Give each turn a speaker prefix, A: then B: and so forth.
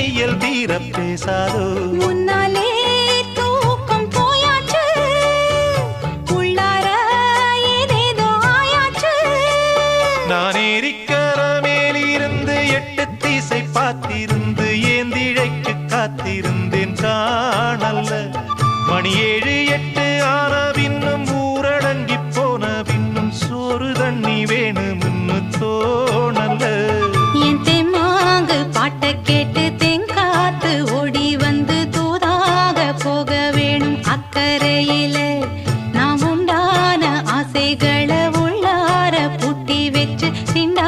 A: மையல் தீர பேசாதோ
B: முன்னாலே தூக்கம் போயாச்சு உள்ளார ஏதேதோ ஆயாச்சு
A: நான் ஏரிக்கர மேலிருந்து 8 திசை பார்த்திருந்து ஏந்திழைக்கு காத்திருந்தேன் காணல்ல மணி 7 8 ஆன பின்னும் ஊரடங்கி போன பின்னும் சோறு தண்ணி வேணும்னு தோணல்ல
B: என் தெம்மாங்கு பாட்டை கேட்டு தெங்காத்து ஓடி வந்து தூதாக போக வேணும் அக்கறையில நாம் உண்டான ஆசைகளை உள்ளார பூட்டி வச்சு திண்டா